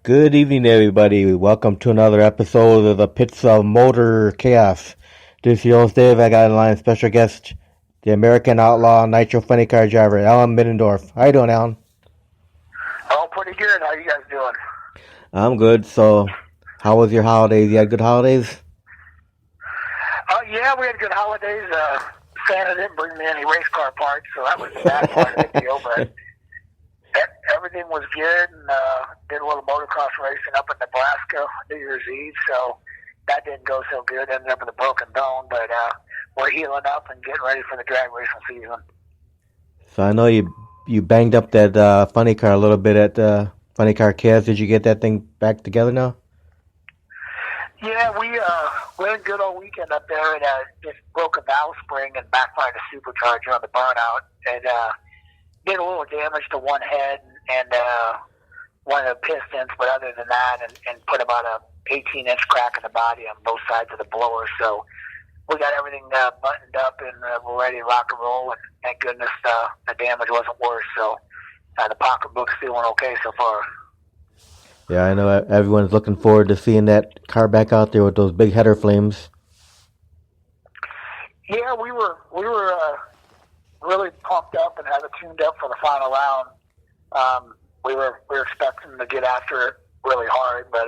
Good evening, everybody. Welcome to another episode of the Pits of Motor Chaos. This is your host, Dave. I got in line special guest, the American Outlaw Nitro funny car driver, Allan Middendorf. How you doing, Allan? Oh, pretty good. How you guys doing? I'm good. So, how was your holidays? You had good holidays? Yeah, we had good holidays. Santa didn't bring me any race car parts, so that was the bad part of the deal. But everything was good, and did a little motocross racing up in Nebraska New Year's Eve. So that didn't go so good. Ended up with a broken bone, but we're healing up and getting ready for the drag racing season. So I know you banged up that funny car a little bit at Funny Car Chaos. Did you get that thing back together now? Yeah, we had a good old weekend up there, and just broke a valve spring and backfired a supercharger on the burnout, and did a little damage to one head and one of the pistons, but other than that, and put about a 18-inch crack in the body on both sides of the blower. So we got everything buttoned up, and we're ready to rock and roll. And thank goodness the damage wasn't worse. So the pocketbook's feeling okay so far. Yeah, I know everyone's looking forward to seeing that car back out there with those big header flames. Yeah, we were really pumped up and had it tuned up for the final round. We were expecting to get after it really hard, but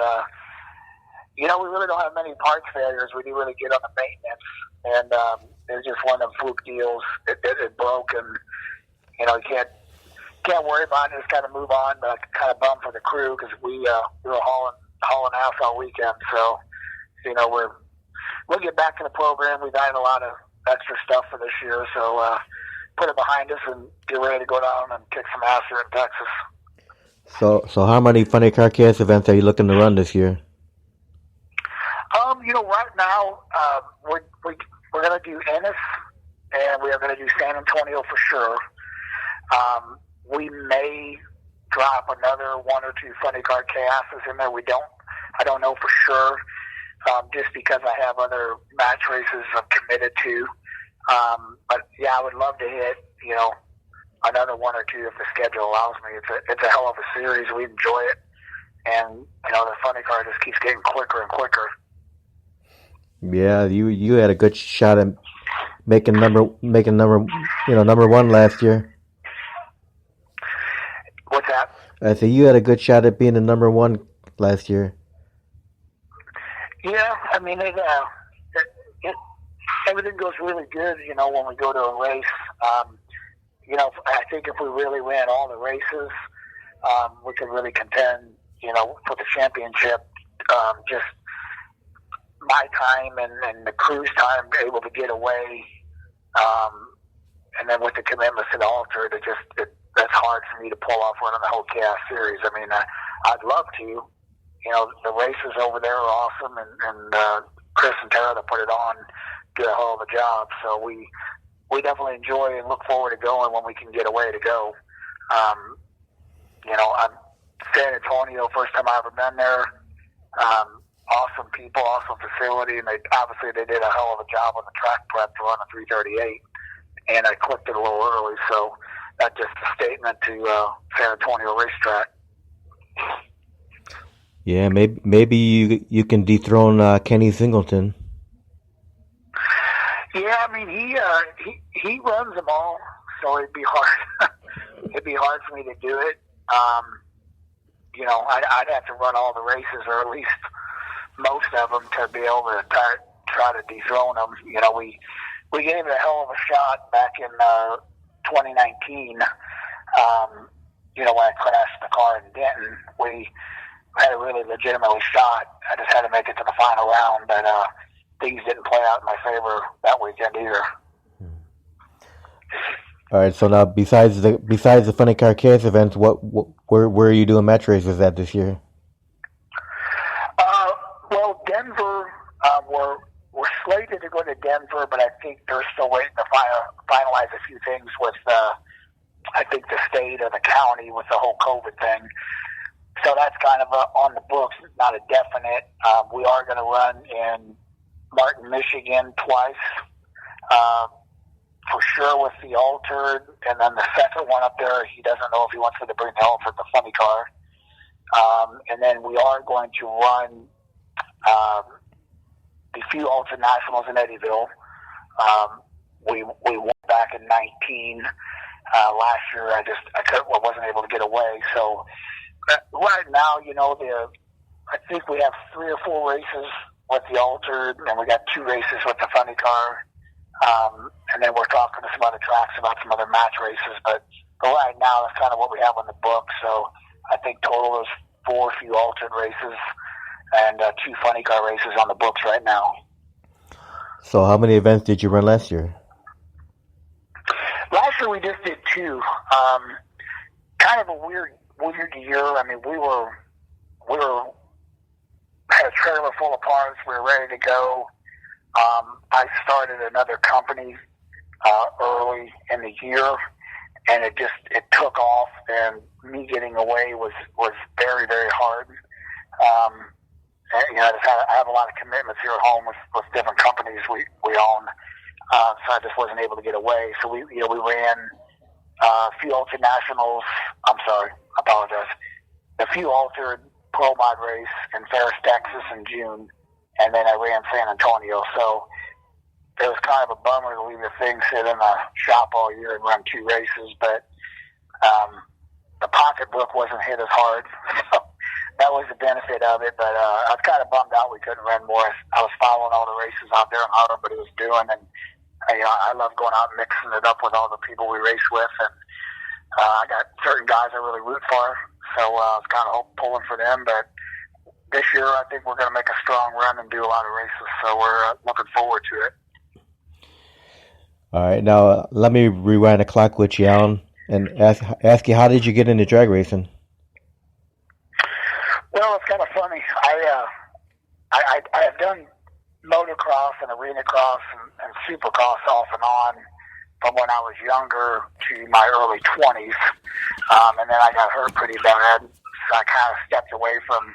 we really don't have many parts failures. We do really good on the maintenance, and it was just one of them fluke deals. It broke, and you can't worry about it. Just kind of move on. But I kind of bummed for the crew because we were hauling ass all weekend. So we'll get back to the program. We've added a lot of extra stuff for this year, so put it behind us and get ready to go down and kick some ass here in Texas. So how many Funny Car Chaos events are you looking to run this year? Right now we're going to do Ennis, and we are going to do San Antonio for sure. We may drop another one or two Funny Car Chaoses in there. I don't know for sure, just because I have other match races I'm committed to. But yeah, I would love to hit, another one or two if the schedule allows me. It's a hell of a series. We enjoy it, and the Funny Car just keeps getting quicker and quicker. Yeah, you had a good shot at making number one last year. What's that? I said you had a good shot at being the number one last year. Yeah, I mean everything goes really good, when we go to a race. I think if we really ran all the races, we could really contend, for the championship. Just my time and the crew's time able to get away, and then with the commitments to the altar, that's hard for me to pull off running the whole Chaos Series. I mean, I'd love to. The races over there are awesome, and Chris and Tara that put it on do a hell of a job. So we definitely enjoy and look forward to going when we can get away to go. I'm San Antonio, first time I've ever been there. Awesome people, awesome facility, and they did a hell of a job on the track prep to run a 338, and I clipped it a little early, so that's just a statement to San Antonio racetrack. Yeah, maybe you can dethrone Kenny Singleton. Yeah, I mean he runs them all, so it'd be hard. It'd be hard for me to do it. I'd have to run all the races, or at least most of them, to be able to try to dethrone them. We gave it a hell of a shot back in 2019. When I crashed the car in Denton, we had a really legitimately shot. I just had to make it to the final round, but things didn't play out in my favor that weekend either. All right, so now besides the Funny Car Chaos events, where are you doing match races at this year? Well, Denver, we're slated to go to Denver, but I think they're still waiting to finalize a few things with I think the state or the county with the whole COVID thing. So that's kind of on the books, not a definite. We are going to run in Martin, Michigan twice, for sure with the altered, and then the second one up there, he doesn't know if he wants me to bring the altered, the funny car. And then we are going to run the few Ultra Nationals in Eddyville. We won back in 19. Last year, I wasn't able to get away. So right now, I think we have 3 or 4 races with the Altered, and we got 2 races with the Funny Car. And then we're talking to some other tracks about some other match races. But right now, that's kind of what we have on the book. So I think total is 4 few Altered races and 2 Funny Car races on the books right now. So how many events did you run last year? Last year we just did 2. Kind of a weird year. I mean, we had a trailer full of parts. We were ready to go. I started another company early in the year, and it took off. And me getting away was very, very hard. I have a lot of commitments here at home with different companies we own, so I just wasn't able to get away. So we ran a few Ultra Nationals. I'm sorry, I apologize. A few Altered Pro Mod race in Ferris, Texas in June, and then I ran San Antonio. So it was kind of a bummer to leave the thing sit in the shop all year and run 2 races, but the pocketbook wasn't hit as hard. So that was the benefit of it, but I was kind of bummed out we couldn't run more. I was following all the races out there and how everybody was doing, and I love going out and mixing it up with all the people we race with, and I got certain guys I really root for, so I was kind of pulling for them. But this year I think we're going to make a strong run and do a lot of races, so we're looking forward to it. All right, now let me rewind the clock with you, Allan, and ask you, how did you get into drag racing? Well, it's kind of funny. I have done motocross and arena cross and supercross off and on from when I was younger to my early 20s, and then I got hurt pretty bad, so I kind of stepped away from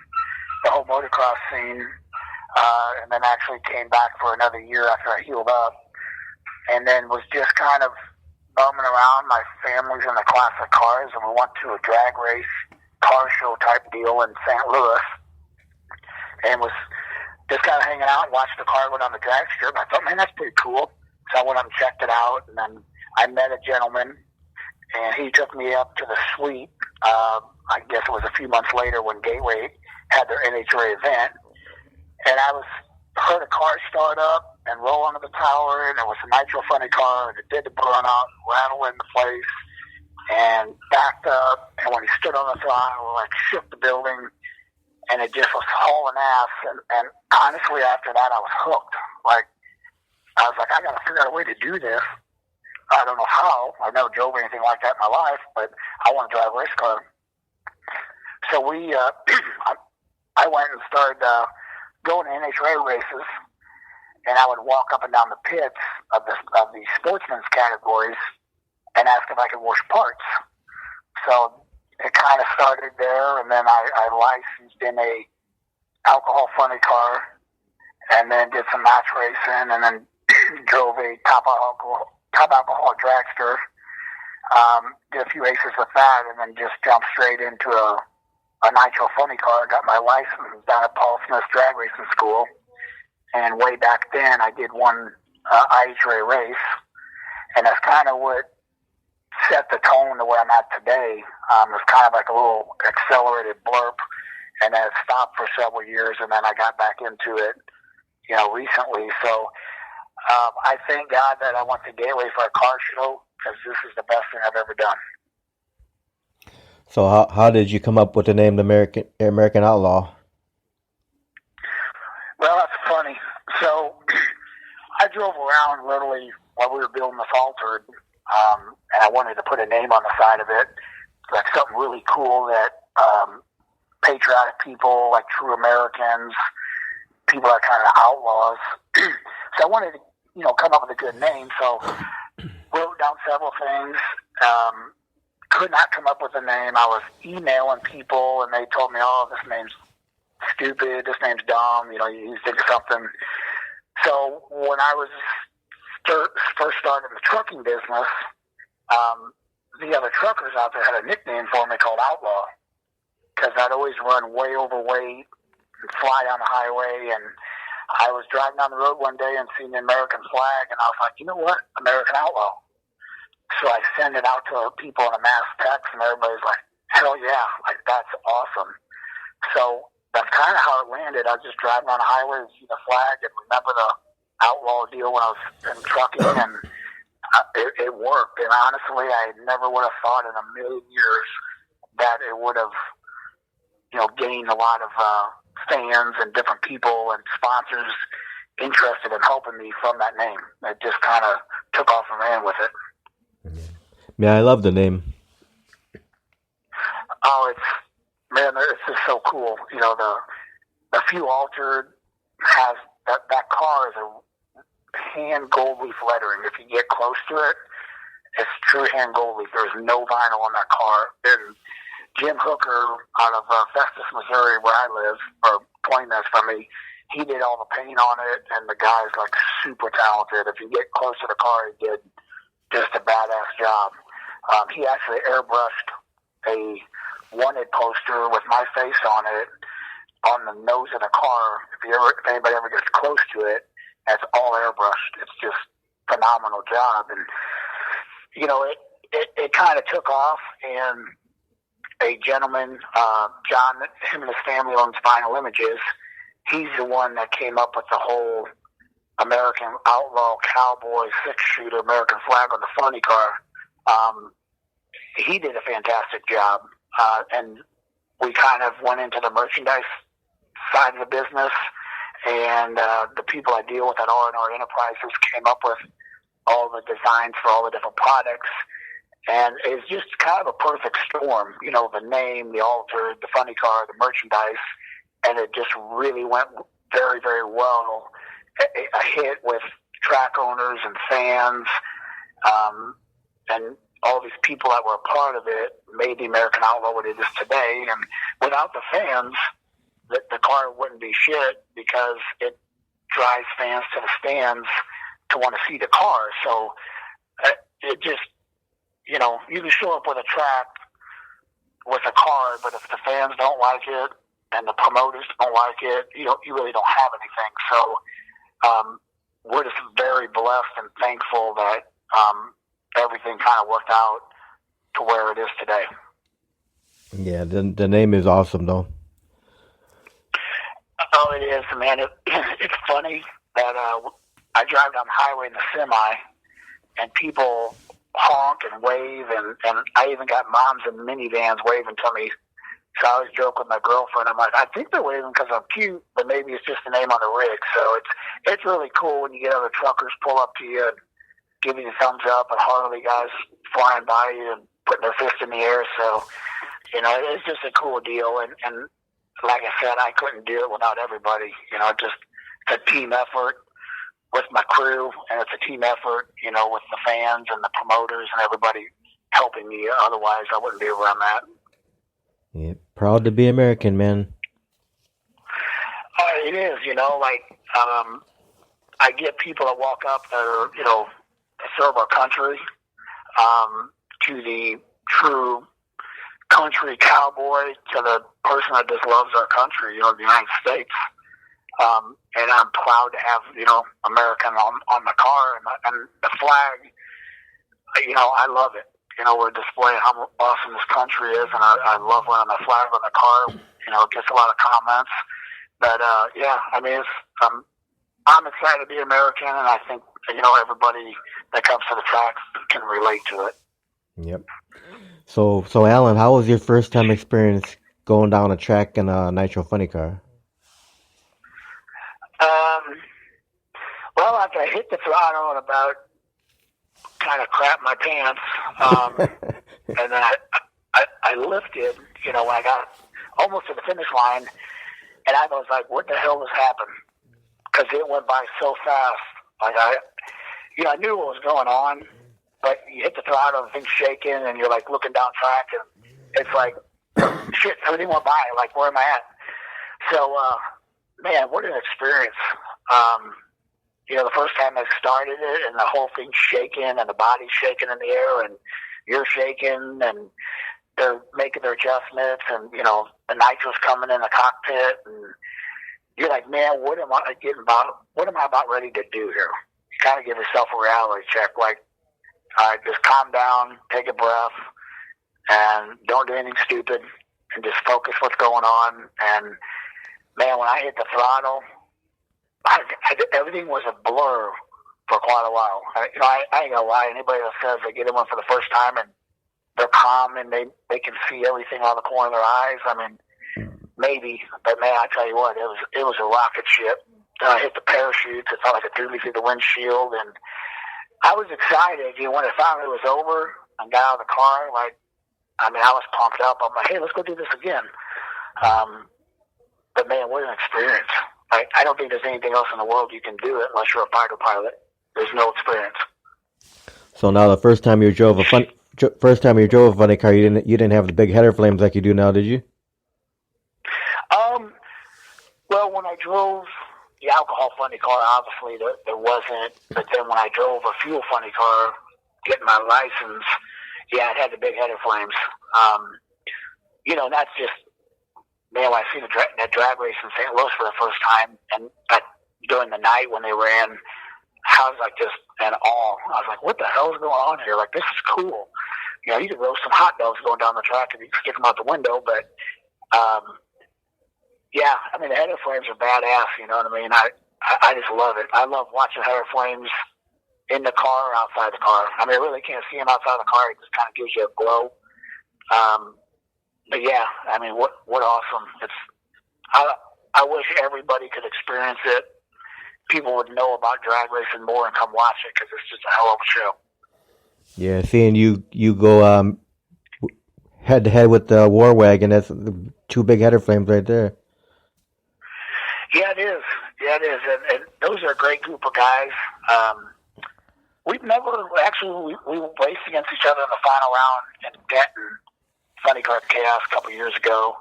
the whole motocross scene, and then actually came back for another year after I healed up, and then was just kind of bumming around. My family's in the classic cars, and we went to a drag race car show type deal in St. Louis, and was just kind of hanging out and watched the car went on the drag strip. And I thought, man, that's pretty cool. So I went up and checked it out, and then I met a gentleman, and he took me up to the suite. I guess it was a few months later when Gateway had their NHRA event, and I heard a car start up and roll onto the tower, and it was a Nitro Funny Car, and it did the burnout, rattle in the place, and backed up, and when he stood on the throttle, like shook the building, and it just was hauling ass. And honestly, after that, I was hooked. Like, I was like, I got to figure out a way to do this. I don't know how. I've never drove anything like that in my life, but I want to drive a race car. So I went and started going to NHRA races, and I would walk up and down the pits of the sportsman's categories and ask if I could wash parts. So it kind of started there, and then I licensed in a alcohol funny car, and then did some match racing, and then drove a top alcohol dragster. Did a few races with that, and then just jumped straight into a Nitro funny car. Got my license down at Paul Smith's drag racing school, and way back then I did one IHRA race, and that's kind of what set the tone to where I'm at today. It was kind of like a little accelerated blurb, and then it stopped for several years, and then I got back into it, recently. So I thank God that I went to Gateway for a car show, because this is the best thing I've ever done. So how did you come up with the name American Outlaw? Well, that's funny. So I drove around literally while we were building this Altered, and I wanted to put a name on the side of it, like something really cool that patriotic people, like true Americans, people are kind of outlaws. So I wanted to, come up with a good name. So wrote down several things. Could not come up with a name. I was emailing people, and they told me, "Oh, this name's stupid. This name's dumb. You think of something." So when I was first starting the trucking business, the other truckers out there had a nickname for me called Outlaw. because I'd always run way overweight and fly down the highway. And I was driving down the road one day and seen the American flag, and I was like, you know what? American Outlaw. So I send it out to people in a mass text, and everybody's like, hell yeah, like that's awesome. So that's kind of how it landed. I was just driving on the highway and see the flag and remember the Outlaw deal when I was in trucking, and it worked. And honestly, I never would have thought in a million years that it would have, gained a lot of fans and different people and sponsors interested in helping me from that name. It just kind of took off and ran with it. Yeah, I love the name. Oh, it's just so cool. The Few Altered has that car is a hand gold leaf lettering. If you get close to it, it's true hand gold leaf. There's no vinyl on that car. And Jim Hooker out of Festus, Missouri, where I live, or 20 minutes from me, he did all the paint on it, and the guy's like super talented. If you get close to the car, he did just a badass job. He actually airbrushed a wanted poster with my face on it on the nose of the car. If anybody ever gets close to it, it's all airbrushed. It's just phenomenal job. And it kind of took off, and a gentleman, John, him and his family owns Vinyl Images. He's the one that came up with the whole American Outlaw Cowboy 6-shooter American flag on the funny car. He did a fantastic job, and we kind of went into the merchandise side of the business, and the people I deal with at R&R Enterprises came up with all the designs for all the different products, and it's just kind of a perfect storm, the name, the altar, the funny car, the merchandise, and it just really went very, very well. A hit with track owners and fans, and all these people that were a part of it made the American Outlaw what it is today. And without the fans, the car wouldn't be shit, because it drives fans to the stands to want to see the car. So it just, you can show up with a track with a car, but if the fans don't like it and the promoters don't like it, you really don't have anything. So we're just very blessed and thankful that everything kind of worked out to where it is today. Yeah, the name is awesome, though. Oh, it is, man. It's funny that I drive down the highway in the semi, and people honk and wave, and I even got moms in minivans waving to me. So I always joke with my girlfriend. I'm like, I think they're waving because I'm cute, but maybe it's just the name on the rig. So it's really cool when you get other truckers pull up to you and give you the thumbs up, and Harley guys flying by you and putting their fist in the air. So, it's just a cool deal. And like I said, I couldn't do it without everybody. It's a team effort with my crew, and it's a team effort, with the fans and the promoters and everybody helping me. Otherwise, I wouldn't be where I'm at. Yeah, proud to be American, man. It is, I get people that walk up that are, serve our country, to the true country cowboy, to the person that just loves our country, the United States. And I'm proud to have, American on the car, and the flag, I love it. We're displaying how awesome this country is, and I love wearing the flag on the car. It gets a lot of comments. But, I'm excited to be American, and I think, everybody that comes to the track can relate to it. Yep. So Allan, how was your first time experience going down a track in a Nitro funny car? Well, after I hit the throttle and about kind of crap my pants, and then I lifted, when I got almost to the finish line, and I was like, what the hell just happened? Because it went by so fast. Like I knew what was going on, but you hit the throttle and things shaking, and you're like looking down track, and it's like, shit, everything went by. Like, where am I at? So, man, what an experience. The first time I started it, and the whole thing's shaking, and the body's shaking in the air, and you're shaking, and they're making their adjustments, and the nitro's coming in the cockpit, and you're like, man, what am I about ready to do here? You kind of give yourself a reality check, like, all right, just calm down, take a breath, and don't do anything stupid, and just focus what's going on. And man, when I hit the throttle, everything was a blur for quite a while. I ain't gonna lie. Anybody that says they get in one for the first time and they're calm and they can see everything out of the corner of their eyes, I mean, maybe. But man, I tell you what, it was a rocket ship. Then I hit the parachutes. It felt like it threw me through the windshield, and I was excited. When it finally was over and got out of the car, I was pumped up. I'm like, hey, let's go do this again. But man, what an experience. I don't think there's anything else in the world you can do it unless you're a fighter pilot. There's no experience. So now, the first time you drove a funny car, you didn't have the big header flames like you do now, did you? Well, when I drove the alcohol funny car, obviously there wasn't. But then when I drove a fuel funny car, getting my license, yeah, it had the big header flames. That's just, man, when I seen that drag race in St. Louis for the first time, and during the night when they ran, I was like just in awe. I was like, what the hell is going on here? Like, this is cool. You could roast some hot dogs going down the track and you can stick them out the window, but yeah, I mean, the header flames are badass, you know what I mean? I just love it. I love watching header flames in the car or outside the car. I mean, I really can't see them outside the car. It just kind of gives you a glow. But yeah, I mean, what awesome. I wish everybody could experience it. People would know about drag racing more and come watch it because it's just a hell of a show. Yeah, seeing you go head to head with the War Wagon, that's two big header flames right there. Yeah, it is. And those are a great group of guys. We've never actually, we raced against each other in the final round in Denton, Funny Car Chaos a couple years ago.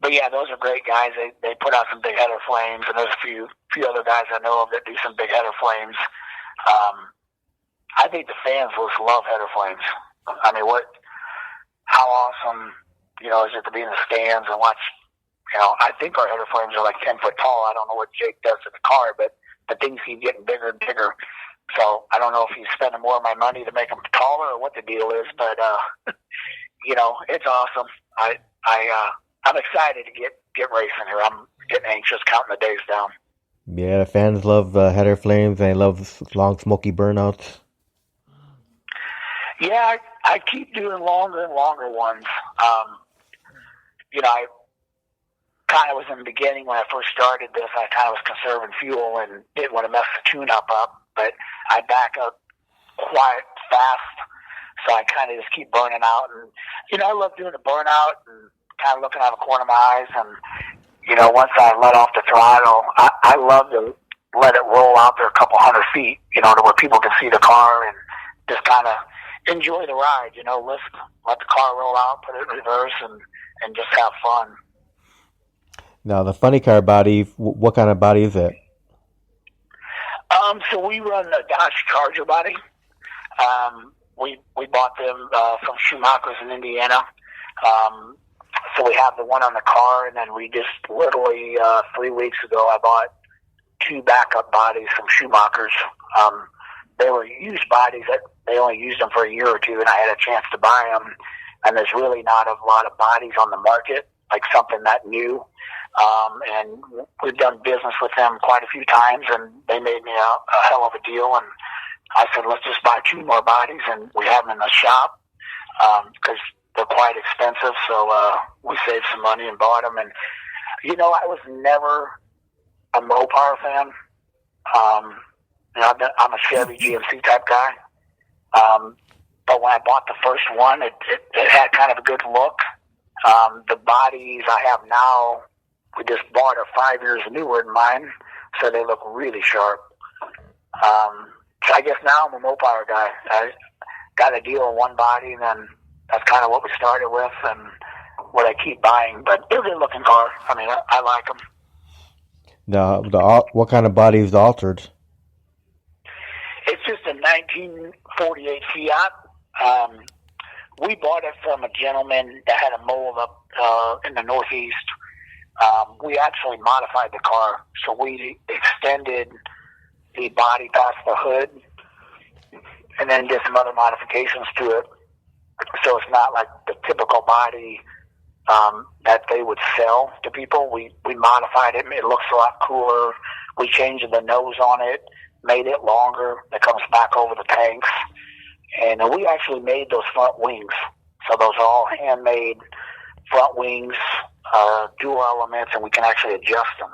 But yeah, those are great guys. They put out some big header flames, and there's a few other guys I know of that do some big header flames. I think the fans just love header flames. I mean, how awesome, is it to be in the stands and watch, I think our header flames are like 10 foot tall. I don't know what Jake does to the car, but the things keep getting bigger and bigger. So I don't know if he's spending more of my money to make them taller or what the deal is, but, it's awesome. I'm excited to get racing here. I'm getting anxious counting the days down. Yeah, the fans love header flames. They love long, smoky burnouts. Yeah, I keep doing longer and longer ones. I kind of was in the beginning when I first started this. I kind of was conserving fuel and didn't want to mess the tune-up up, but I back up quite fast, so I kind of just keep burning out. And, I love doing the burnout and kind of looking out of the corner of my eyes. And, once I let off the throttle, I love to let it roll out there a couple 100 feet, to where people can see the car and just kind of enjoy the ride, let the car roll out, put it in reverse, and just have fun. Now, the funny car body, what kind of body is it? So we run a Dodge Charger body. We bought them from Schumacher's in Indiana. So we have the one on the car, and then we just literally 3 weeks ago I bought 2 backup bodies from Schumacher's. They were used bodies that they only used them for a year or two, and I had a chance to buy them. And there's really not a lot of bodies on the market, like something that new. And we've done business with them quite a few times, and they made me a hell of a deal. And I said, let's just buy 2 more bodies, and we have them in the shop because they're quite expensive. So we saved some money and bought them. And, I was never a Mopar fan. I'm a Chevy GMC type guy. But when I bought the first one, it had kind of a good look. The bodies I have now, we just bought are 5 years newer than mine, so they look really sharp. So I guess now I'm a Mopar guy. I got a deal on one body, and then that's kind of what we started with and what I keep buying. But they're a good looking car. I mean, I like them. What kind of body is the altered? It's just a 1948 Fiat. We bought it from a gentleman that had a mold up in the Northeast. We actually modified the car, so we extended the body past the hood and then did some other modifications to it. So it's not like the typical body that they would sell to people. We modified it. It looks a lot cooler. We changed the nose on it, made it longer. It comes back over the tanks. And we actually made those front wings. So those are all handmade front wings, dual elements, and we can actually adjust them.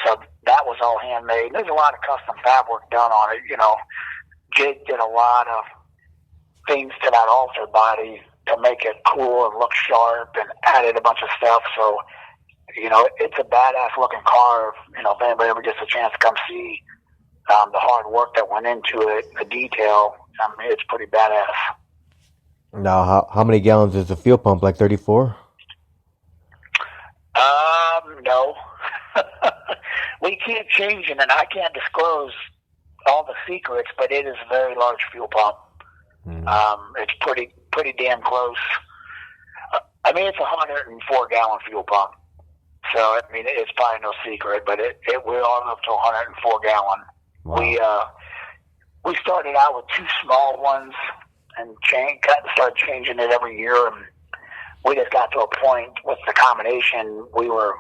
So that was all handmade. There's a lot of custom fab work done on it. You know, Jake did a lot of things to that altered body to make it cool and look sharp, and added a bunch of stuff. So, you know, it's a badass looking car. You know, if anybody ever gets a chance to come see the hard work that went into it, the detail, I mean, it's pretty badass. Now, how many gallons is the fuel pump? Like 34? No. We can't change it, and I can't disclose all the secrets, but it is a very large fuel pump. It's pretty damn close. I mean, it's a 104-gallon fuel pump. So, I mean, it's probably no secret, but we're on up to 104 gallon. Wow. We started out with 2 small ones and started changing it every year, and we just got to a point with the combination we were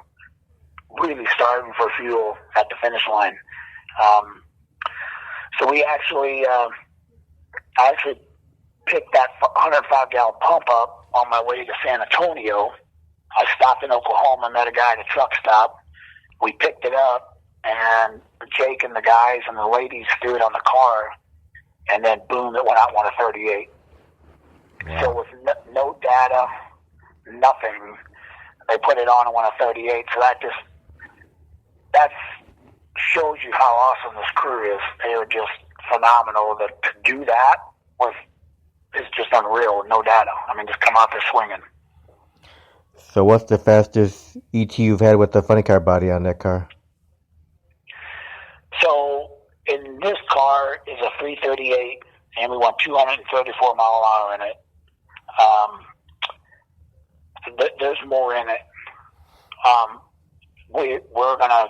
really starving for fuel at the finish line. So we actually, I actually picked that 105-gallon pump up on my way to San Antonio. I stopped in Oklahoma, met a guy at a truck stop. We picked it up, and Jake and the guys and the ladies threw it on the car, and then boom, it went out 138. Wow. So with no data, nothing, they put it on at 138. So that shows you how awesome this crew is. They are just phenomenal. To do that is just unreal. No data. I mean, just come out there swinging. So what's the fastest ET you've had with the funny car body on that car? So in this car is a 338, and we went 234 mile an hour in it. There's more in it. We're gonna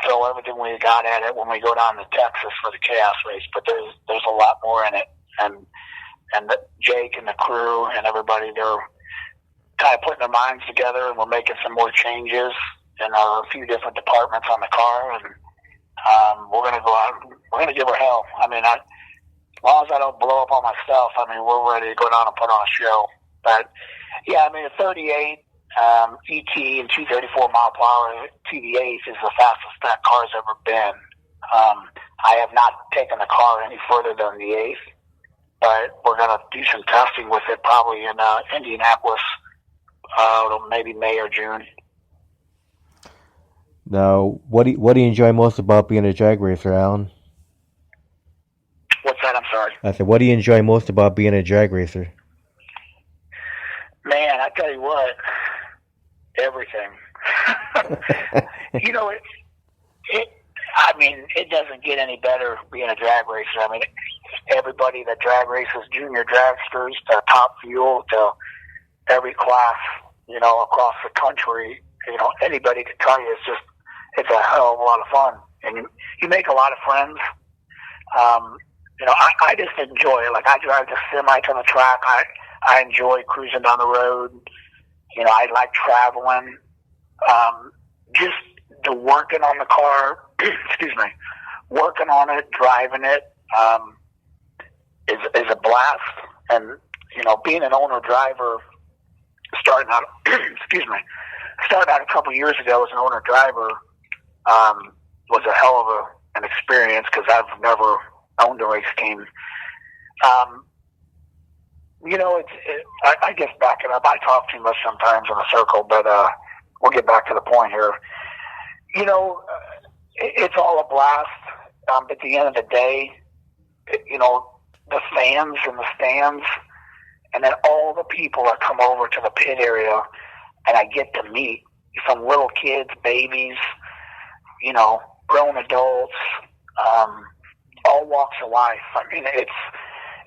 throw everything we got at it when we go down to Texas for the Chaos race, but there's a lot more in it, and Jake and the crew and everybody, they're kind of putting their minds together, and we're making some more changes in a few different departments on the car, and we're gonna go out. We're gonna give her hell. I mean, as long as I don't blow up all my stuff, I mean, we're ready to go down and put on a show. But yeah, I mean, a 38 ET and 234 mile per hour TVAs is the fastest that car's ever been. I have not taken the car any further than the 8th, but we're going to do some testing with it probably in Indianapolis, maybe May or June. Now, what do you enjoy most about being a drag racer, Allan? What's that? I'm sorry. I said, what do you enjoy most about being a drag racer? Man, I tell you what, everything. You know, I mean, it doesn't get any better being a drag racer. I mean, everybody that drag races, junior dragsters to Top Fuel to every class, you know, across the country, you know, anybody can tell you it's a hell of a lot of fun. And you make a lot of friends. You know, I just enjoy it. Like, I drive the semi to the track. I enjoy cruising down the road. You know, I like traveling. Just the working on the car, excuse me, working on it, driving it, is a blast. And, you know, being an owner driver, starting out a couple years ago as an owner driver, was a hell of an experience because I've never owned a race team. You know, I guess backing up, I talk too much sometimes in a circle, but we'll get back to the point here. You know, it's all a blast. At the end of the day, you know, the fans in the stands, and then all the people that come over to the pit area, and I get to meet from little kids, babies, you know, grown adults, all walks of life. I mean,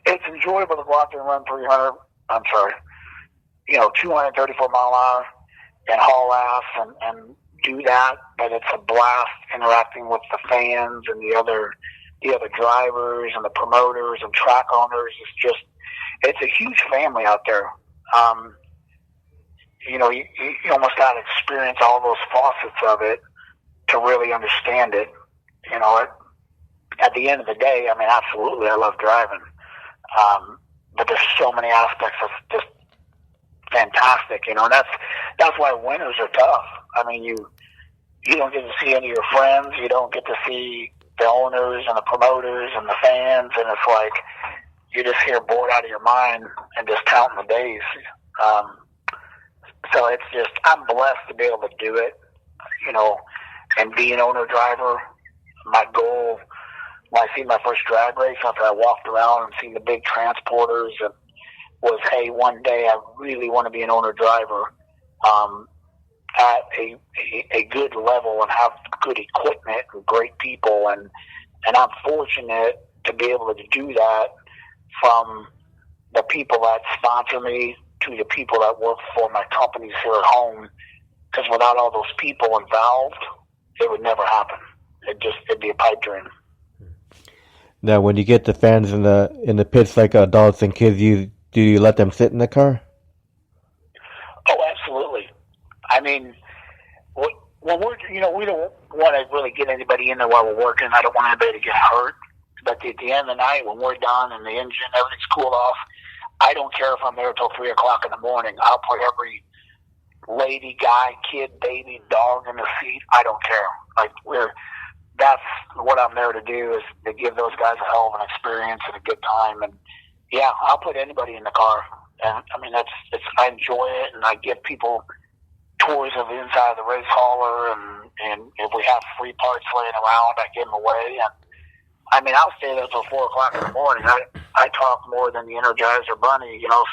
it's enjoyable to go out there and run 300 I'm sorry, 234 mile an hour and haul ass and do that. But it's a blast interacting with the fans and the other drivers and the promoters and track owners. It's a huge family out there. You almost got to experience all those facets of it to really understand it. At the end of the day, I mean, absolutely, I love driving. But there's so many aspects of just fantastic, and that's why winters are tough. I mean, you don't get to see any of your friends. You don't get to see the owners and the promoters and the fans, and it's like you're just here bored out of your mind and just counting the days. So it's just, I'm blessed to be able to do it, and be an owner driver. My goal, when I seen my first drag race, after I walked around and seen the big transporters, and was, hey, one day I really want to be an owner driver at a good level and have good equipment and great people, and I'm fortunate to be able to do that, from the people that sponsor me to the people that work for my companies here at home, because without all those people involved, it would never happen. It'd be a pipe dream. Now, when you get the fans in the pits like adults and kids, do you let them sit in the car? Oh, absolutely. I mean, when we're, we don't want to really get anybody in there while we're working. I don't want anybody to get hurt. But at the end of the night, when we're done and the engine, everything's cooled off, I don't care if I'm there till 3 o'clock in the morning. I'll put every lady, guy, kid, baby, dog in the seat. I don't care. That's what I'm there to do, is to give those guys a hell of an experience and a good time. And yeah, I'll put anybody in the car. And I mean, I enjoy it, and I give people tours of the inside of the race hauler, and if we have free parts laying around, I give them away. And I mean, I'll stay there till 4 o'clock in the morning. I talk more than the Energizer Bunny, so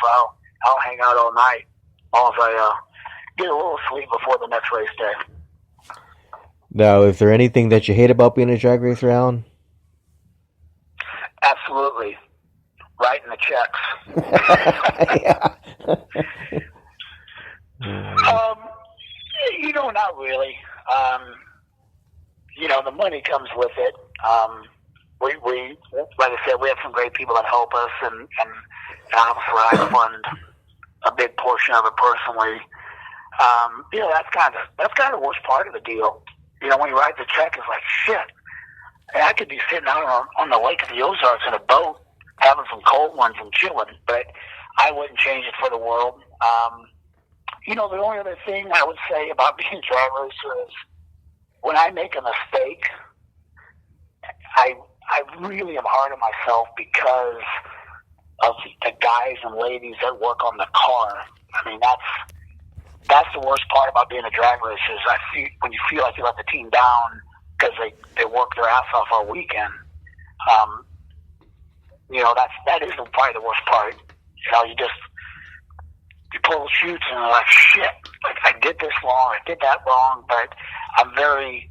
I'll hang out all night, as long as I get a little sleep before the next race day. Now, is there anything that you hate about being a drag racer, Allan? Absolutely. Writing the checks. Not really. The money comes with it. We like I said, we have some great people that help us, and obviously I fund a big portion of it personally. That's kind of the worst part of the deal. When you write the check, it's like, shit. And I could be sitting out on the Lake of the Ozarks in a boat, having some cold ones and chilling, but I wouldn't change it for the world. The only other thing I would say about being a drag racer is, when I make a mistake, I really am hard on myself because of the guys and ladies that work on the car. I mean, that's the worst part about being a drag racer, is when you feel like you let the team down because they work their ass off all weekend. That is probably the worst part. You pull the chutes and you're like, shit, I did this wrong, I did that wrong, but I'm very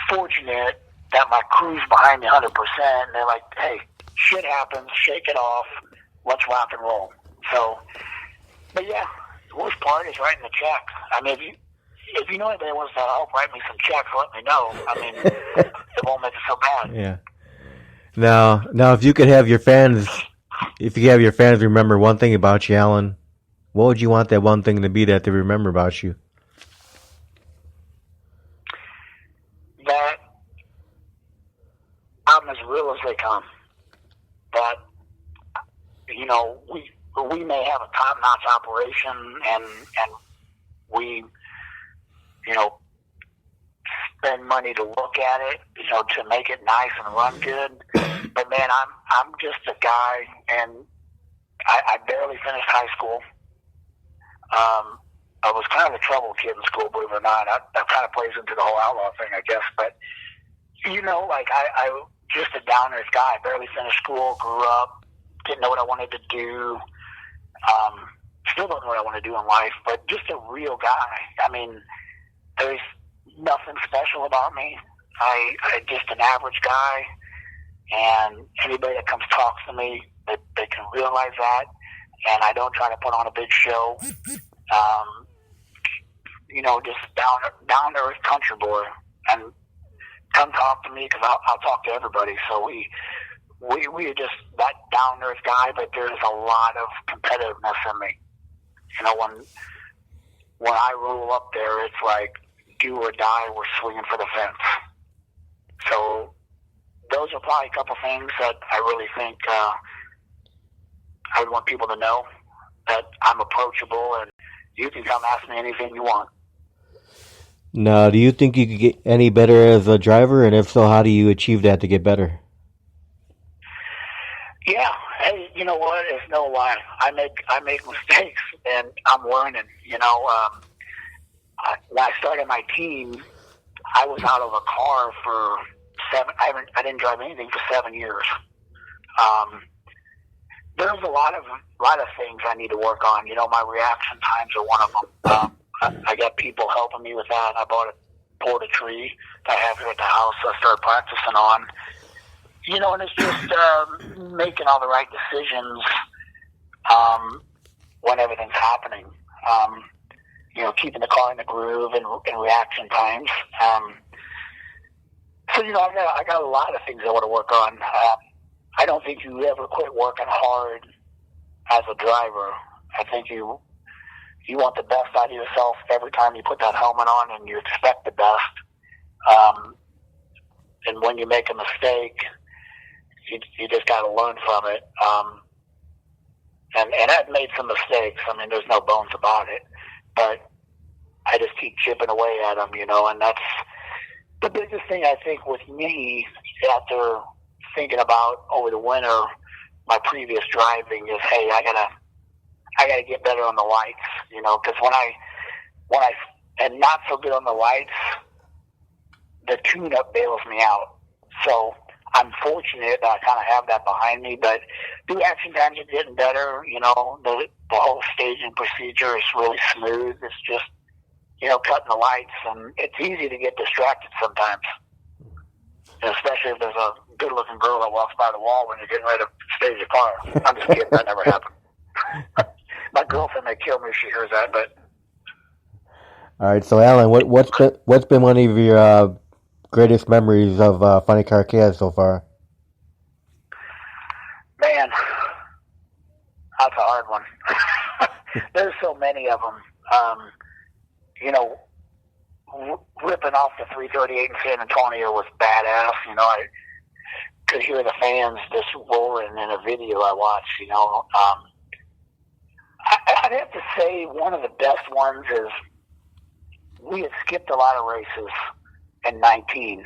fortunate that my crew's behind me 100%, and they're like, hey, shit happens, shake it off, let's rock and roll. So, but yeah, the worst part is writing the check. I mean, if you know anybody wants to help write me some checks, let me know. I mean, it won't make it so bad. Yeah. Now, if you could have your fans remember one thing about you, Allan, what would you want that one thing to be that they remember about you? That I'm as real as they come. That, we may have a top-notch operation, and we, spend money to look at it, to make it nice and run good. But man, I'm just a guy, and I barely finished high school. I was kind of a trouble kid in school, believe it or not. That kind of plays into the whole outlaw thing, I guess. But, I just a down-earth guy. Barely finished school, grew up, didn't know what I wanted to do. Still don't know what I want to do in life, but just a real guy. I mean, there's nothing special about me. I'm just an average guy, and anybody that comes talks to me, they can realize that. and I don't try to put on a big show. Just down to earth country boy, and come talk to me because I'll talk to everybody. So we are just that down to earth guy, but there's a lot of competitiveness in me. When I roll up there, it's like do or die. We're swinging for the fence. So those are probably a couple things that I really think I would want people to know, that I'm approachable and you can come ask me anything you want. Now, do you think you could get any better as a driver? And if so, how do you achieve that to get better? Yeah. Hey, you know what? It's no lie. I make mistakes and I'm learning. When I started my team, I was out of a car for I didn't drive anything for 7 years. There's a lot of things I need to work on. My reaction times are one of them. I got people helping me with that. I pulled a tree that I have here at the house, so I started practicing on. And it's just making all the right decisions when everything's happening. Keeping the car in the groove and reaction times. So I got a lot of things I want to work on. I don't think you ever quit working hard as a driver. I think you want the best out of yourself every time you put that helmet on, and you expect the best. And when you make a mistake, you just got to learn from it. And I've made some mistakes. I mean, there's no bones about it. But I just keep chipping away at them, and that's the biggest thing I think with me after thinking about over the winter, my previous driving is, hey, I gotta get better on the lights, because when I am not so good on the lights, the tune-up bails me out. So I'm fortunate that I kind of have that behind me, but the action times are getting better. The whole staging procedure is really smooth. It's just, cutting the lights, and it's easy to get distracted sometimes, and especially if there's a good-looking girl that walks by the wall when you're getting ready to stage a car. I'm just kidding. That never happened. My girlfriend may kill me if she hears that, but... All right, so Allan, what's been one of your greatest memories of Funny Car Chaos so far? Man, that's a hard one. There's so many of them. Ripping off the 338 in San Antonio was badass. I could hear the fans just roaring in a video I watched. I'd have to say one of the best ones is we had skipped a lot of races in 19 in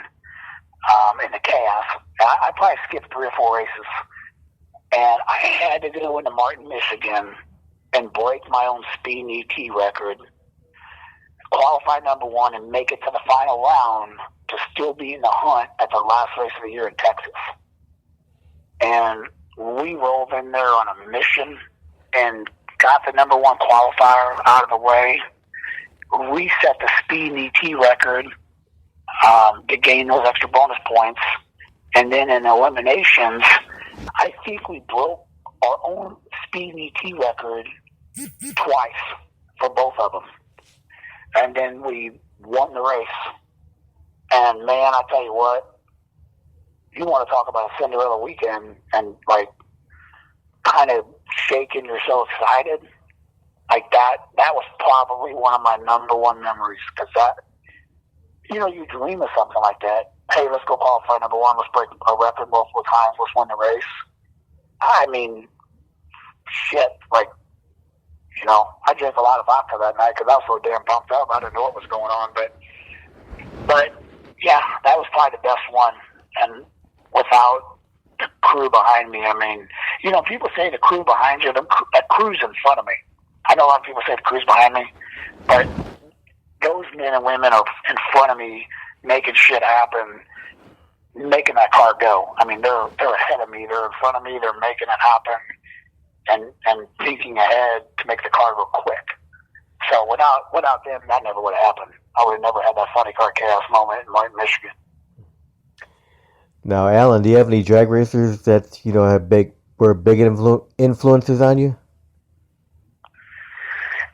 the chaos. I probably skipped 3 or 4 races, and I had to go into Martin, Michigan, and break my own speed ET record, qualify number 1, and make it to the final round to still be in the hunt at the last race of the year in Texas. And we rolled in there on a mission and got the number 1 qualifier out of the way, reset the speed ET record to gain those extra bonus points, and then in eliminations, I think we broke our own speed ET record twice for both of them. And then we won the race. And man, I tell you what, you want to talk about a Cinderella weekend and kind of shaking, you're so excited. That was probably one of my number 1 memories, because you dream of something like that. Hey, let's go qualify number 1. Let's break a record multiple times. Let's win the race. I mean, shit, I drank a lot of vodka that night because I was so damn pumped up. I didn't know what was going on, but yeah, that was probably the best one. And without the crew behind me, I mean, people say the crew behind you, that crew's in front of me. I know a lot of people say the crew's behind me, but those men and women are in front of me making shit happen, making that car go. I mean, they're ahead of me. They're in front of me. They're making it happen and thinking ahead to make the car go quick. So without them, that never would have happened. I would have never had that Funny Car Chaos moment in Michigan. Now, Allan, do you have any drag racers that were big influences on you?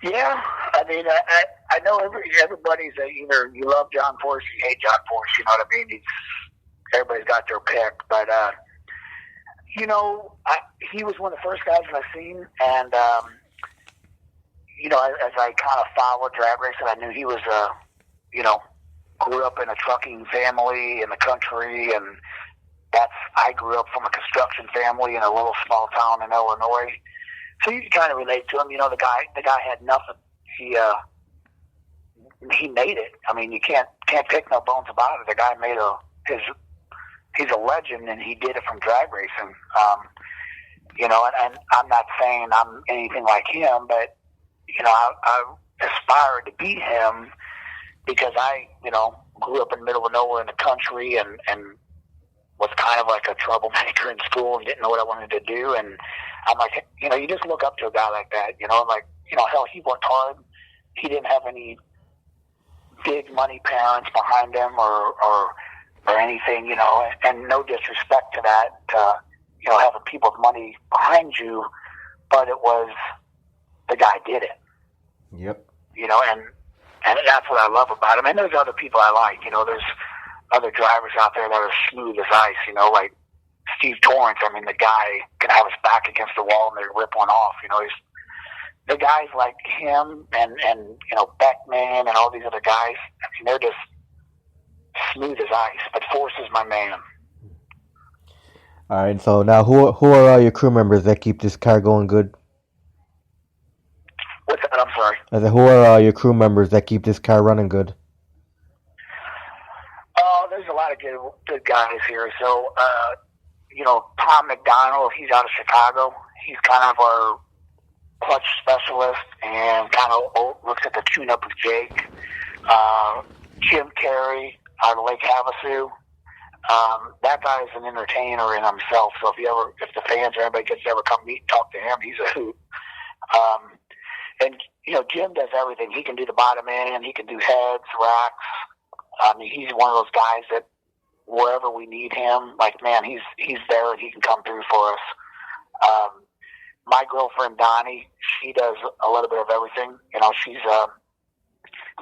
Yeah, I mean, I know everybody's either you love John Force, you hate John Force. You know what I mean? Everybody's got their pick, but you know, he was one of the first guys that I've seen, and you know, as I kind of followed drag racing, I knew he was you know, grew up in a trucking family in the country, and I grew up from a construction family in a little small town in Illinois. So you can kind of relate to him. You know, the guy had nothing. He made it. I mean, you can't pick no bones about it. The guy made he's a legend, and he did it from drag racing. You know, and I'm not saying I'm anything like him, but you know, I aspired to beat him because I, you know, grew up in the middle of nowhere in the country, and was kind of like a troublemaker in school and didn't know what I wanted to do. And I'm like, you know, you just look up to a guy like that, you know, like, you know, hell, he worked hard. He didn't have any big money parents behind him or anything, you know, and no disrespect to that, you know, having people with money behind you, but it was the guy did it. Yep. You know, and that's what I love about him. And there's other people I like, you know, there's other drivers out there that are smooth as ice, you know, like Steve Torrance. I mean, the guy can have his back against the wall and they rip one off. You know, the guys like him and you know, Beckman and all these other guys. I mean, they're just smooth as ice. But Force is my man. All right. So now, who are all your crew members that keep this car going good? What's that? I'm sorry. I said, who are all your crew members that keep this car running good? There's a lot of good guys here. So, you know, Tom McDonald, he's out of Chicago. He's kind of our clutch specialist and kind of looks at the tune-up of Jake. Jim Carey out of Lake Havasu. That guy's an entertainer in himself. So if the fans or anybody gets to ever come meet and talk to him, he's a hoot. And, you know, Jim does everything. He can do the bottom end. He can do heads, racks. I mean, he's one of those guys that wherever we need him, like, man, he's there and he can come through for us. My girlfriend, Donnie, she does a little bit of everything. You know, she's a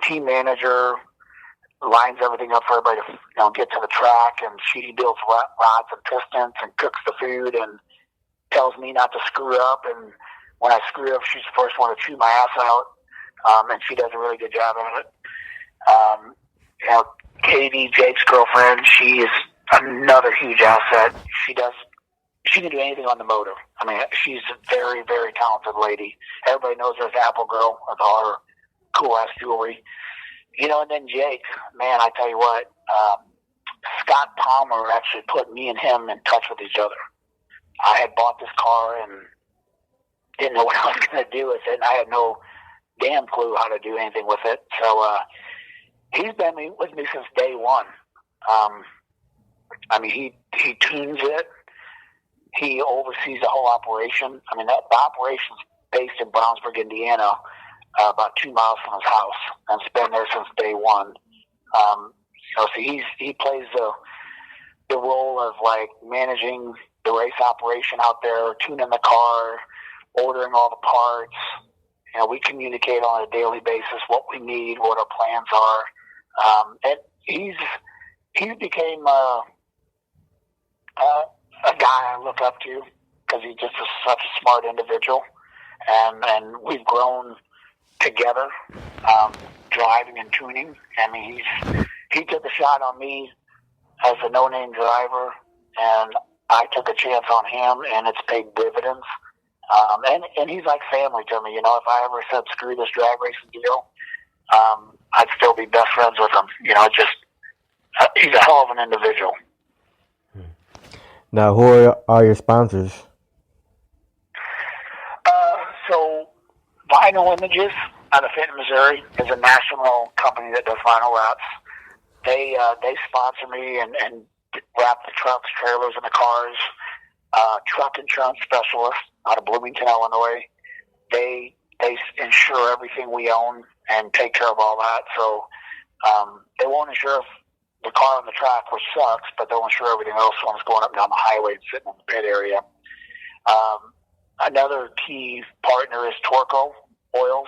team manager, lines everything up for everybody to, you know, get to the track, and she builds rods and pistons and cooks the food and tells me not to screw up. And when I screw up, she's the first one to chew my ass out, and she does a really good job of it. You know, Katie, Jake's girlfriend, she is another huge asset. She can do anything on the motor. I mean, she's a very, very talented lady. Everybody knows her as Apple Girl with all her cool-ass jewelry. You know, and then Jake, man, I tell you what, Scott Palmer actually put me and him in touch with each other. I had bought this car and didn't know what I was going to do with it, and I had no damn clue how to do anything with it. So he's been with me since day one. I mean, he tunes it. He oversees the whole operation. I mean, the operation's based in Brownsburg, Indiana, about 2 miles from his house, and it's been there since day one. You know, so he plays the role of like managing the race operation out there, tuning the car, ordering all the parts. You know, we communicate on a daily basis what we need, what our plans are, and he became a guy I look up to because he's just such a smart individual, and we've grown together, driving and tuning. I mean, he took a shot on me as a no-name driver, and I took a chance on him, and it's paid dividends. And he's like family to me. You know, if I ever said screw this drag racing deal, I'd still be best friends with him. You know, he's a hell of an individual. Now, who are your sponsors? So Vinyl Images out of Fenton, Missouri is a national company that does vinyl wraps. They sponsor me and wrap the trucks, trailers, and the cars. Truck insurance specialist out of Bloomington, Illinois. They insure everything we own and take care of all that. So they won't insure if the car on the track, which sucks, but they'll insure everything else when it's going up and down the highway and sitting in the pit area. Another key partner is Torco Oils.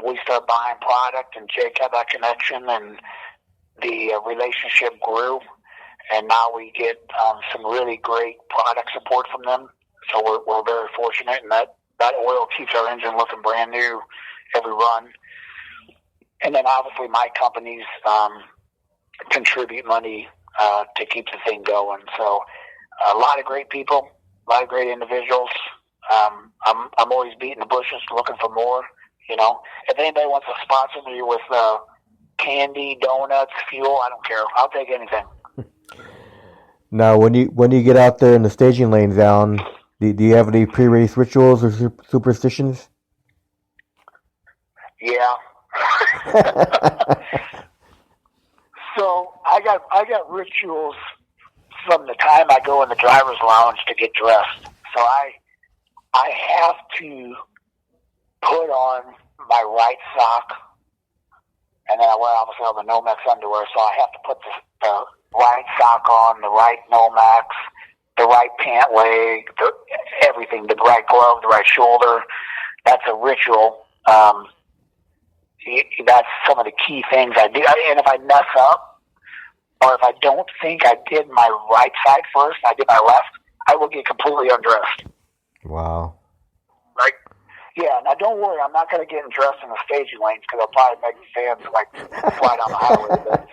we start buying product, and Jake had that connection, and the relationship grew. And now we get some really great product support from them. So we're very fortunate, and that oil keeps our engine looking brand new every run. And then obviously my companies contribute money to keep the thing going. So a lot of great people, a lot of great individuals. I'm always beating the bushes looking for more. You know, if anybody wants to sponsor me with candy, donuts, fuel, I don't care. I'll take anything. Now, when you get out there in the staging lanes, Allan, do you have any pre-race rituals or superstitions? Yeah. So I got rituals from the time I go in the driver's lounge to get dressed. So I have to put on my right sock, and then I wear obviously all the Nomex underwear. So I have to put the right sock on, the right Nomex, the right pant leg, everything, the right glove, the right shoulder. That's a ritual. That's some of the key things I do. And if I mess up, or if I don't think I did my right side first, I did my left, I will get completely undressed. Wow. Like, yeah, now don't worry, I'm not going to get dressed in the staging lanes because I'll probably make the fans fly down the highway. But,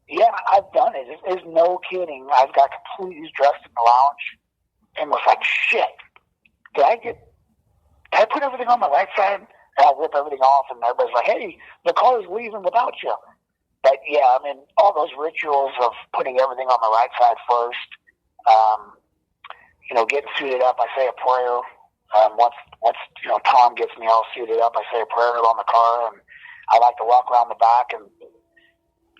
yeah, I've done it. There's no kidding. I've got completely dressed in the lounge and was like, shit, did I put everything on my right side? And I'll rip everything off, and everybody's like, hey, the car is leaving without you. But, yeah, I mean, all those rituals of putting everything on the right side first, getting suited up, I say a prayer. Once Tom gets me all suited up, I say a prayer on the car, and I like to walk around the back and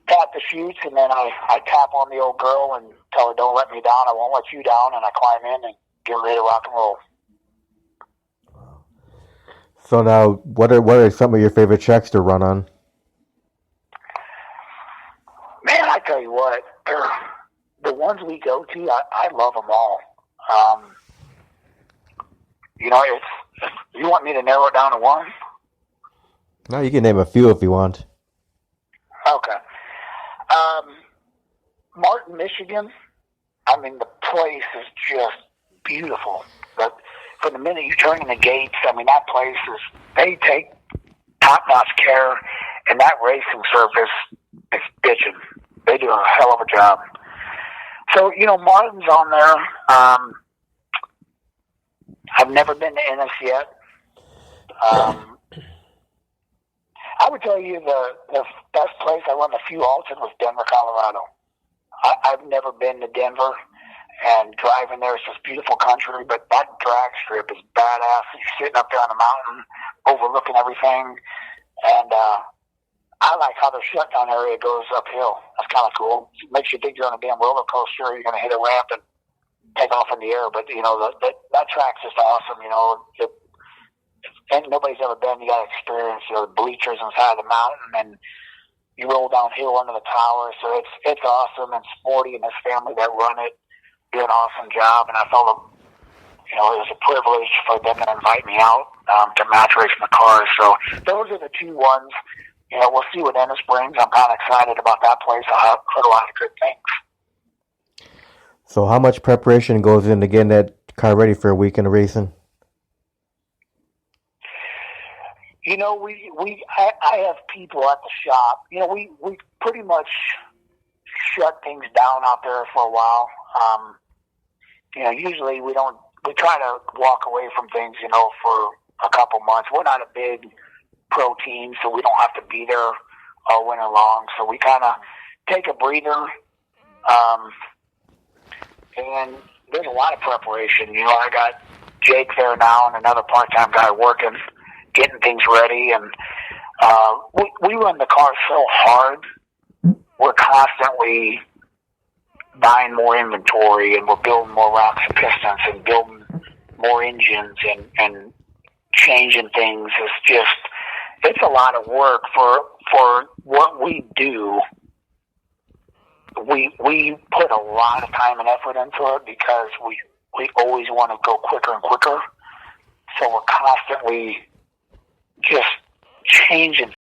tap the chutes, and then I tap on the old girl and tell her, don't let me down, I won't let you down, and I climb in and get ready to rock and roll. So now, what are some of your favorite tracks to run on? Man, I tell you what, the ones we go to, I love them all. If you want me to narrow it down to one? No, you can name a few if you want. Okay. Martin, Michigan. I mean, the place is just beautiful. But from the minute you turn in the gates, I mean, that place they take top-notch care, and that racing surface is bitching. They do a hell of a job. So, Martin's on there. I've never been to Ennis yet. I would tell you the best place I run a few alts in was Denver, Colorado. I've never been to Denver, and driving there is just beautiful country, but that drag strip is badass. You're sitting up there on the mountain, overlooking everything, and I like how the shutdown area goes uphill. That's kind of cool. It makes you think you're on a damn roller coaster. You're going to hit a ramp and take off in the air, but that track's just awesome. And nobody's ever been. You got to experience the bleachers inside the mountain, and you roll downhill under the tower. So it's awesome. And Sporty and his family that run it do an awesome job. And I felt it was a privilege for them to invite me out to match race in the cars. So those are the two ones. We'll see what Ennis brings. I'm kind of excited about that place. I heard a lot of good things. So how much preparation goes into getting that car ready for a weekend of racing? I have people at the shop. We pretty much shut things down out there for a while. Usually we try to walk away from things, for a couple months. We're not a big pro team, so we don't have to be there all winter long. So we kind of take a breather. And there's a lot of preparation. I got Jake there now and another part-time guy working, getting things ready. And we run the car so hard. We're constantly buying more inventory, and we're building more rocks and pistons and building more engines and changing things. It's a lot of work for what we do. We put a lot of time and effort into it because we always want to go quicker and quicker. So we're constantly just changing